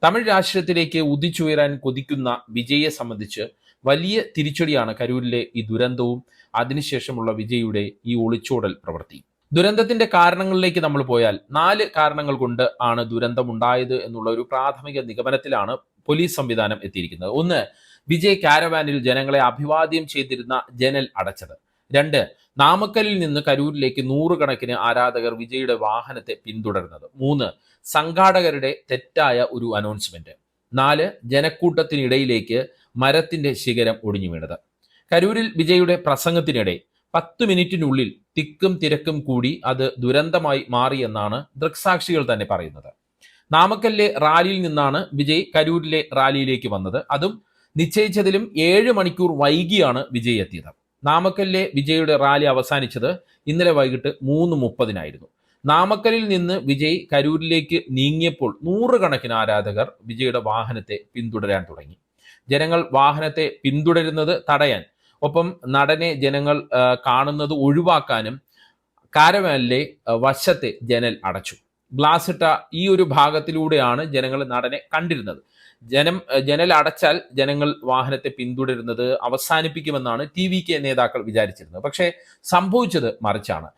തമിഴ് രാഷ്ട്രീയത്തിലേക്ക് ഉദിച്ചുയരാൻ കൊതിക്കുന്ന വിജയെ സംബന്ധിച്ച് വലിയ തിരിച്ചടിയാണ് കരൂരിലെ ഈ ദുരന്തവും അതിനുശേഷമുള്ള വിജയുടെ ഈ ഒളിച്ചോടൽ പ്രവൃത്തി. ദുരന്തത്തിന്റെ കാരണങ്ങളിലേക്ക് നമ്മൾ പോയാൽ 4 കാരണങ്ങൾ കൊണ്ട് ആണ് ദുരന്തമുണ്ടായത് എന്നുള്ള ഒരു പ്രാഥമിക നിഗമനത്തിലാണ് പോലീസ് സംവിധാനം എത്തിയിരിക്കുന്നത്. ഒന്ന്, വിജയ് കാരവാനിൽ ജനങ്ങളെ അഭിവാദ്യം ചെയ്തിരുന്ന ജനൽ അടച്ചത്. 2, നാമക്കലിൽ നിന്ന് കരൂരിലേക്ക് 100 കണക്കിന് ആരാധകർ വിജയുടെ വാഹനത്തെ പിന്തുടരുന്നത്. 3, സംഘാടകരുടെ തെറ്റായ ഒരു അനൗൺസ്മെന്റ്. 4, ജനക്കൂട്ടത്തിനിടയിലേക്ക് മരത്തിന്റെ ശിഖരം ഒടിഞ്ഞു വീണത്. കരൂരിൽ വിജയുടെ പ്രസംഗത്തിനിടെ 10 മിനിറ്റിനുള്ളിൽ തിക്കും തിരക്കും കൂടി അത് ദുരന്തമായി മാറിയെന്നാണ് ദൃക്സാക്ഷികൾ തന്നെ പറയുന്നത്. നാമക്കലിലെ റാലിയിൽ നിന്നാണ് വിജയ് കരൂരിലെ റാലിയിലേക്ക് വന്നത്. അതും നിശ്ചയിച്ചതിലും 7 മണിക്കൂർ വൈകിയാണ് വിജയ് എത്തിയത്. നാമക്കലിലെ വിജയുടെ റാലി അവസാനിച്ചത് ഇന്നലെ വൈകിട്ട് 3:30 നാമക്കലിൽ നിന്ന് വിജയ് കരൂരിലേക്ക് നീങ്ങിയപ്പോൾ 100 കണക്കിന് ആരാധകർ വിജയുടെ വാഹനത്തെ പിന്തുടരാൻ തുടങ്ങി. ജനങ്ങൾ വാഹനത്തെ പിന്തുടരുന്നത് തടയാൻ, ഒപ്പം നടനെ ജനങ്ങൾ കാണുന്നത് ഒഴിവാക്കാനും കാരവാനിലെ വശത്തെ ജനൽ അടച്ചു. ഗ്ലാസ് ഇട്ട ഈ ഒരു ഭാഗത്തിലൂടെയാണ് ജനങ്ങൾ നടനെ കണ്ടിരുന്നത്. ജനൽ അടച്ചാൽ ജനങ്ങൾ വാഹനത്തെ പിന്തുടരുന്നത് അവസാനിപ്പിക്കുമെന്നാണ് TVK നേതാക്കൾ വിചാരിച്ചിരുന്നത്. പക്ഷേ സംഭവിച്ചത് മറിച്ചാണ്.